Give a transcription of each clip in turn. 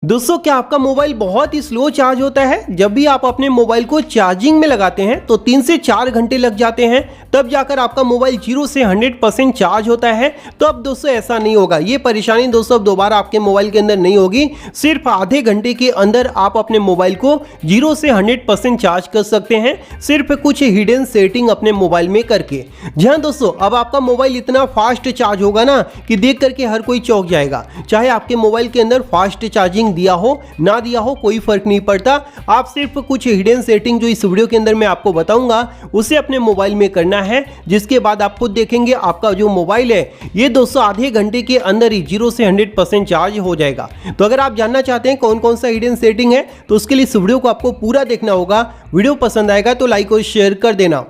दोस्तों, क्या आपका मोबाइल बहुत ही स्लो चार्ज होता है? जब भी आप अपने मोबाइल को चार्जिंग में लगाते हैं तो 3 से 4 घंटे लग जाते हैं, तब जाकर आपका मोबाइल 0 से 100% चार्ज होता है। तो अब दोस्तों ऐसा नहीं होगा, ये परेशानी दोस्तों अब दोबारा आपके मोबाइल के अंदर नहीं होगी। सिर्फ आधे घंटे के अंदर आप अपने मोबाइल को 0 से 100% चार्ज कर सकते हैं, सिर्फ कुछ हिडन सेटिंग अपने मोबाइल में करके। जी हाँ दोस्तों, अब आपका मोबाइल इतना फास्ट चार्ज होगा ना कि देख करके हर कोई चौंक जाएगा। चाहे आपके मोबाइल के अंदर फास्ट चार्जिंग दिया हो ना दिया हो, कोई फर्क नहीं पड़ता। आप सिर्फ कुछ हिडन सेटिंग जो इस वीडियो के अंदर मैं आपको बताऊंगा उसे अपने मोबाइल में करना है, जिसके बाद आप खुद देखेंगे आपका जो मोबाइल है ये दोस्तों आधे घंटे के अंदर ही 0 से 100% चार्ज हो जाएगा। तो अगर आप जानना चाहते हैं कौन कौन सा हिडन सेटिंग है तो उसके लिए इस वीडियो को आपको पूरा देखना होगा। वीडियो पसंद आएगा तो लाइक और शेयर कर देना।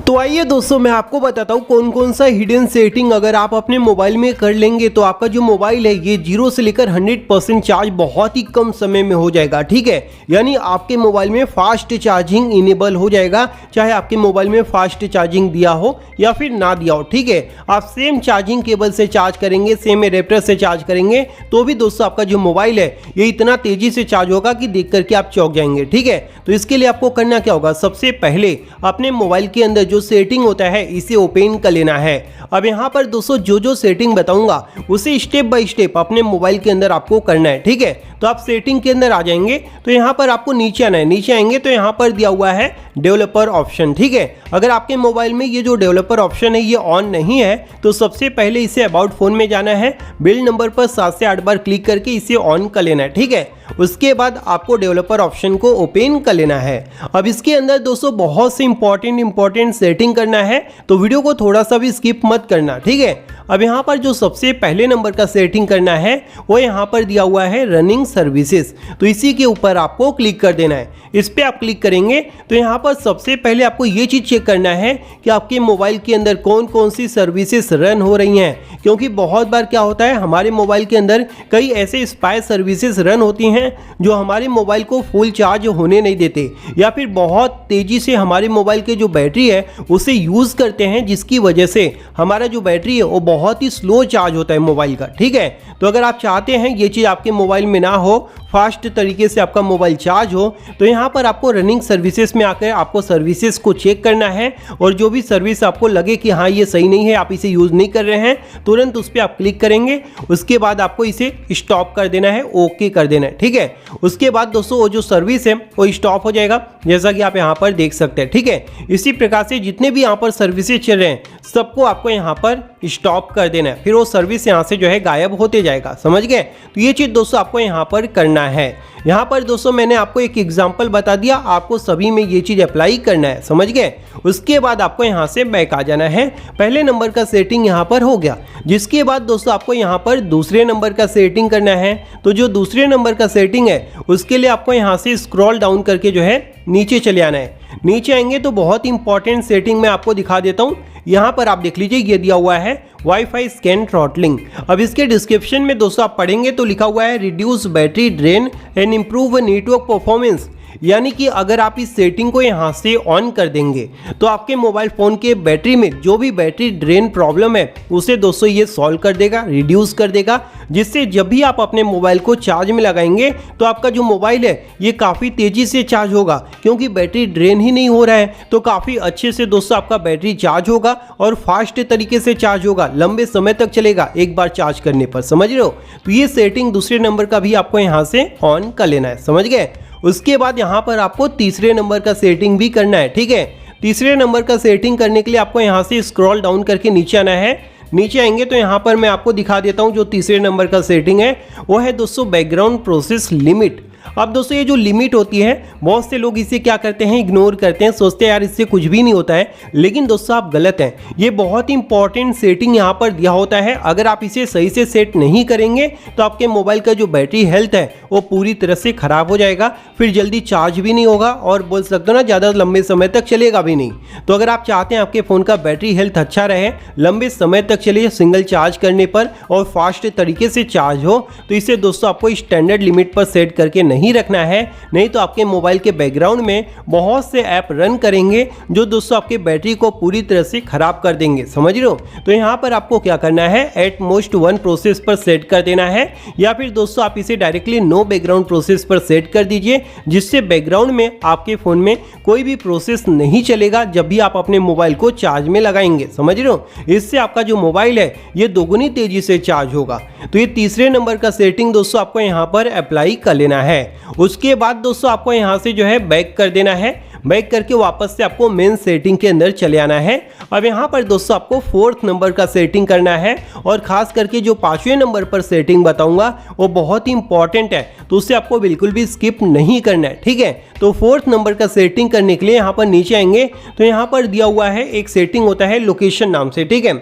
तो आइए दोस्तों, मैं आपको बताता हूँ कौन कौन सा हिडन सेटिंग अगर आप अपने मोबाइल में कर लेंगे तो आपका जो मोबाइल है ये 0 से लेकर 100% चार्ज बहुत ही कम समय में हो जाएगा। ठीक है, यानी आपके मोबाइल में फास्ट चार्जिंग इनेबल हो जाएगा, चाहे आपके मोबाइल में फास्ट चार्जिंग दिया हो या फिर ना दिया हो। ठीक है, आप सेम चार्जिंग केबल से चार्ज करेंगे, सेम एडेप्टर से चार्ज करेंगे तो भी दोस्तों आपका जो मोबाइल है ये इतना तेजी से चार्ज होगा कि देख करके आप चौंक जाएंगे। ठीक है, तो इसके लिए आपको करना क्या होगा, सबसे पहले अपने मोबाइल के अंदर जो सेटिंग होता है इसे ओपन कर लेना है। अब यहाँ पर दोस्तों जो सेटिंग बताऊंगा उसे स्टेप बाय स्टेप अपने मोबाइल के अंदर आपको करना है। ठीक है, तो आप सेटिंग के अंदर आ जाएंगे तो यहाँ पर आपको नीचे आना है। नीचे आएंगे तो यहाँ पर दिया हुआ है डेवलपर ऑप्शन। ठीक है, अगर आपके मोबाइल में ये जो डेवलपर ऑप्शन है ये ऑन नहीं है तो सबसे पहले इसे अबाउट फोन में जाना है, बिल्ड नंबर पर 7 से 8 बार क्लिक करके इसे ऑन कर लेना है। ठीक है, उसके बाद आपको डेवलपर ऑप्शन को ओपन कर लेना है। अब इसके अंदर दोस्तों बहुत से इंपॉर्टेंट सेटिंग करना है, तो वीडियो को थोड़ा सा भी स्किप मत करना। ठीक है, अब यहाँ पर जो सबसे पहले नंबर का सेटिंग करना है वो यहाँ पर दिया हुआ है रनिंग सर्विसेज, तो इसी के ऊपर आपको क्लिक कर देना है। इस पे आप क्लिक करेंगे तो यहाँ पर सबसे पहले आपको ये चीज़ चेक करना है कि आपके मोबाइल के अंदर कौन कौन सी सर्विसेज रन हो रही हैं, क्योंकि बहुत बार क्या होता है हमारे मोबाइल के अंदर कई ऐसे स्पाई सर्विसेज रन होती हैं जो हमारे मोबाइल को फुल चार्ज होने नहीं देते, या फिर बहुत तेज़ी से हमारे मोबाइल के जो बैटरी है उसे यूज़ करते हैं, जिसकी वजह से हमारा जो बैटरी है वो बहुत ही स्लो चार्ज होता है मोबाइल का। ठीक है, तो अगर आप चाहते हैं ये चीज़ आपके मोबाइल में ना हो, फास्ट तरीके से आपका मोबाइल चार्ज हो, तो यहाँ पर आपको रनिंग सर्विसेज में आकर आपको सर्विसेज को चेक करना है, और जो भी सर्विस आपको लगे कि हाँ ये सही नहीं है, आप इसे यूज़ नहीं कर रहे हैं, तुरंत उस पर आप क्लिक करेंगे। उसके बाद आपको इसे स्टॉप कर देना है, ओके कर देना है। ठीक है, उसके बाद दोस्तों वो जो सर्विस है वो स्टॉप हो जाएगा, जैसा कि आप यहाँ पर देख सकते हैं। ठीक है, इसी प्रकार से जितने भी यहाँ पर सर्विसेज चल रहे हैं सबको आपको यहाँ पर स्टॉप कर देना है, फिर वो सर्विस यहाँ से जो है गायब होते जाएगा। समझ गए? तो ये चीज़ दोस्तों आपको यहाँ पर करना है। यहाँ पर दोस्तों मैंने आपको एक एग्जांपल बता दिया, आपको सभी में ये चीज़ अप्लाई करना है। समझ गए? उसके बाद आपको यहाँ से बैक आ जाना है। पहले नंबर का सेटिंग यहाँ पर हो गया, जिसके बाद दोस्तों आपको यहाँ पर दूसरे नंबर का सेटिंग करना है। तो जो दूसरे नंबर का सेटिंग है उसके लिए आपको यहाँ से स्क्रॉल डाउन करके जो है नीचे चले आना है। नीचे आएंगे तो बहुत इंपॉर्टेंट सेटिंग मैं आपको दिखा देता हूँ। यहाँ पर आप देख लीजिए ये दिया हुआ है वाईफाई स्कैन थ्रॉटलिंग। अब इसके डिस्क्रिप्शन में दोस्तों आप पढ़ेंगे तो लिखा हुआ है reduce battery drain and improve network performance, यानी कि अगर आप इस सेटिंग को यहाँ से ऑन कर देंगे तो आपके मोबाइल फ़ोन के बैटरी में जो भी बैटरी ड्रेन प्रॉब्लम है उसे दोस्तों ये सॉल्व कर देगा, रिड्यूस कर देगा, जिससे जब भी आप अपने मोबाइल को चार्ज में लगाएंगे तो आपका जो मोबाइल है ये काफ़ी तेज़ी से चार्ज होगा, क्योंकि बैटरी ड्रेन ही नहीं हो रहा है। तो काफ़ी अच्छे से दोस्तों आपका बैटरी चार्ज होगा और फास्ट तरीके से चार्ज होगा, लंबे समय तक चलेगा एक बार चार्ज करने पर। समझ रहे हो? तो ये सेटिंग दूसरे नंबर का भी आपको यहाँ से ऑन कर लेना है। समझ गए? उसके बाद यहाँ पर आपको तीसरे नंबर का सेटिंग भी करना है। ठीक है, तीसरे नंबर का सेटिंग करने के लिए आपको यहाँ से स्क्रॉल डाउन करके नीचे आना है। नीचे आएंगे तो यहाँ पर मैं आपको दिखा देता हूँ जो तीसरे नंबर का सेटिंग है वो है दोस्तों बैकग्राउंड प्रोसेस लिमिट। अब दोस्तों ये जो लिमिट होती है बहुत से लोग इसे क्या करते हैं, इग्नोर करते हैं, सोचते हैं यार इससे कुछ भी नहीं होता है, लेकिन दोस्तों आप गलत हैं। ये बहुत इंपॉर्टेंट सेटिंग यहाँ पर दिया होता है। अगर आप इसे सही से सेट नहीं करेंगे तो आपके मोबाइल का जो बैटरी हेल्थ है वो पूरी तरह से ख़राब हो जाएगा, फिर जल्दी चार्ज भी नहीं होगा और बोल सकते हो ना ज़्यादा लंबे समय तक चलेगा भी नहीं। तो अगर आप चाहते हैं आपके फ़ोन का बैटरी हेल्थ अच्छा रहे, लंबे समय तक चले सिंगल चार्ज करने पर और फास्ट तरीके से चार्ज हो, तो इसे दोस्तों आपको स्टैंडर्ड लिमिट पर सेट करके नहीं नहीं रखना है, नहीं तो आपके मोबाइल के बैकग्राउंड में बहुत से ऐप रन करेंगे जो दोस्तों आपके बैटरी को पूरी तरह से खराब कर देंगे, समझ रहे हो। तो यहाँ पर आपको क्या करना है, एट मोस्ट 1 प्रोसेस पर सेट कर देना है, या फिर दोस्तों आप इसे डायरेक्टली नो बैकग्राउंड प्रोसेस पर सेट कर दीजिए, जिससे बैकग्राउंड में आपके फ़ोन में कोई भी प्रोसेस नहीं चलेगा जब भी आप अपने मोबाइल को चार्ज में लगाएंगे, समझ रहे हो। इससे आपका जो मोबाइल है ये दोगुनी तेजी से चार्ज होगा। तो ये तीसरे नंबर का सेटिंग दोस्तों आपको यहाँ पर अप्लाई कर लेना है। उसके बाद दोस्तों आपको यहाँ से जो है बैक कर देना है। बैक करके वापस से आपको मेन सेटिंग के अंदर चले आना है। अब यहाँ पर दोस्तों आपको 4th नंबर का सेटिंग करना है, और खास करके जो 5वें नंबर पर सेटिंग बताऊंगा वो बहुत ही इंपॉर्टेंट है, तो उससे आपको बिल्कुल भी स्किप नहीं करना है, ठीक है। तो 4th नंबर का सेटिंग करने के लिए यहाँ पर नीचे आएंगे तो यहाँ पर दिया हुआ है एक सेटिंग होता है लोकेशन नाम से, ठीक है।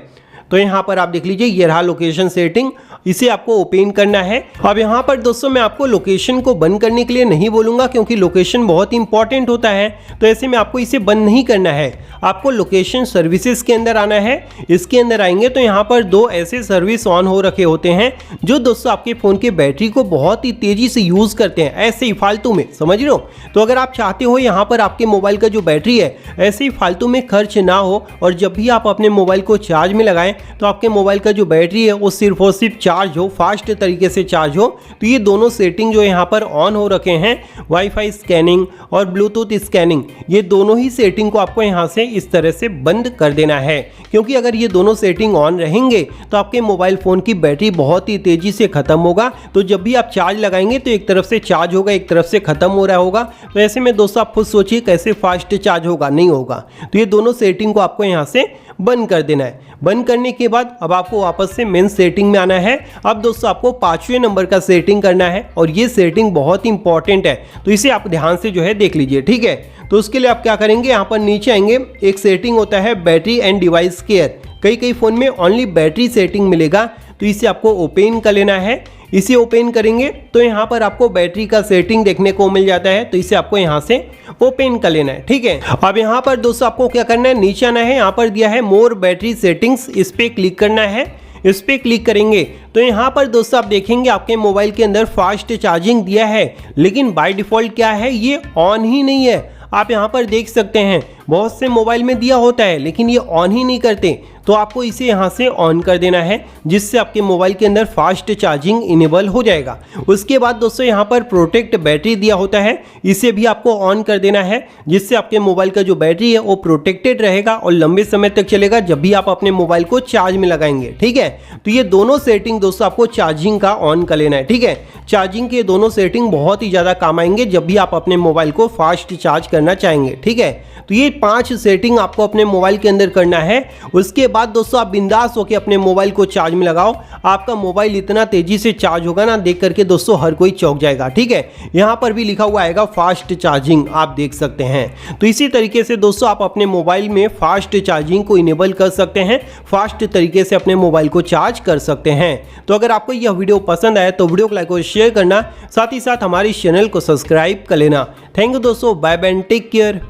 तो यहाँ पर आप देख लीजिए ये रहा लोकेशन सेटिंग, इसे आपको ओपन करना है। अब यहाँ पर दोस्तों मैं आपको लोकेशन को बंद करने के लिए नहीं बोलूँगा, क्योंकि लोकेशन बहुत इंपॉर्टेंट होता है, तो ऐसे में आपको इसे बंद नहीं करना है। आपको लोकेशन सर्विसेज के अंदर आना है। इसके अंदर आएंगे तो यहाँ पर 2 ऐसे सर्विस ऑन हो रखे होते हैं जो दोस्तों आपके फ़ोन के बैटरी को बहुत ही तेज़ी से यूज़ करते हैं, ऐसे ही फालतू में, समझ रहे हो। तो अगर आप चाहते हो यहाँ पर आपके मोबाइल का जो बैटरी है ऐसे ही फालतू में खर्च ना हो, और जब भी आप अपने मोबाइल को चार्ज में लगाएं तो आपके मोबाइल का जो बैटरी है वो सिर्फ और सिर्फ चार्ज हो, फास्ट तरीके से चार्ज हो, तो ये दोनों सेटिंग जो यहाँ पर ऑन हो रखे हैं, वाईफाई स्कैनिंग और ब्लूटूथ स्कैनिंग, ये दोनों ही सेटिंग को आपको यहाँ से इस तरह से बंद कर देना है। क्योंकि अगर ये दोनों सेटिंग ऑन रहेंगे तो आपके मोबाइल फ़ोन की बैटरी बहुत ही तेज़ी से ख़त्म होगा। तो जब भी आप चार्ज लगाएंगे तो एक तरफ से चार्ज होगा, एक तरफ से ख़त्म हो रहा होगा। तो ऐसे में दोस्तों आप खुद सोचिए कैसे फास्ट चार्ज होगा, नहीं होगा। तो ये दोनों सेटिंग को आपको यहाँ से बंद कर देना है। बंद करने के बाद अब आपको वापस से मेन सेटिंग में आना है। अब दोस्तों आपको 5वें नंबर का सेटिंग करना है, और ये सेटिंग बहुत ही इंपॉर्टेंट है, तो इसे आप ध्यान से जो है देख लीजिए, ठीक है। तो उसके लिए आप क्या करेंगे, यहाँ पर नीचे आएंगे, एक सेटिंग होता है बैटरी एंड डिवाइस केयर। कई फ़ोन में ओनली बैटरी सेटिंग मिलेगा, तो इसे आपको ओपन कर लेना है। इसे ओपन करेंगे तो यहाँ पर आपको बैटरी का सेटिंग देखने को मिल जाता है, तो इसे आपको यहाँ से ओपन कर लेना है, ठीक है। अब यहाँ पर दोस्तों आपको क्या करना है, नीचे आना है, यहाँ पर दिया है मोर बैटरी सेटिंग्स, इस पर क्लिक करना है। इस पर क्लिक करेंगे तो यहाँ पर दोस्तों आप देखेंगे आपके मोबाइल के अंदर फास्ट चार्जिंग दिया है, लेकिन बाय डिफ़ॉल्ट क्या है, ये ऑन ही नहीं है। आप यहाँ पर देख सकते हैं बहुत से मोबाइल में दिया होता है लेकिन ये ऑन ही नहीं करते, तो आपको इसे यहाँ से ऑन कर देना है, जिससे आपके मोबाइल के अंदर फास्ट चार्जिंग इनेबल हो जाएगा। उसके बाद दोस्तों यहाँ पर प्रोटेक्ट बैटरी दिया होता है, इसे भी आपको ऑन कर देना है, जिससे आपके मोबाइल का जो बैटरी है वो प्रोटेक्टेड रहेगा और लंबे समय तक चलेगा जब भी आप अपने मोबाइल को चार्ज में लगाएंगे, ठीक है। तो ये दोनों सेटिंग दोस्तों आपको चार्जिंग का ऑन कर लेना है, ठीक है। चार्जिंग के दोनों सेटिंग बहुत ही ज़्यादा काम आएंगे जब भी आप अपने मोबाइल को फास्ट चार्ज करना चाहेंगे, ठीक है। तो ये 5 सेटिंग आपको अपने मोबाइल के अंदर करना है। उसके बाद दोस्तों आप बिंदास होकर अपने मोबाइल को चार्ज में लगाओ। आपका मोबाइल इतना तेजी से चार्ज होगा ना, देख करके दोस्तों हर कोई चौंक जाएगा, ठीक है। यहाँ पर भी लिखा हुआ आएगा फास्ट चार्जिंग, आप देख सकते हैं। तो इसी तरीके से दोस्तों आप अपने मोबाइल में फास्ट चार्जिंग को इनेबल कर सकते हैं, फास्ट तरीके से अपने मोबाइल को चार्ज कर सकते हैं। तो अगर आपको यह वीडियो पसंद आए तो वीडियो को लाइक और शेयर करना, साथ ही साथ हमारे चैनल को सब्सक्राइब कर लेना। थैंक यू दोस्तों, बाय बाय, टेक केयर।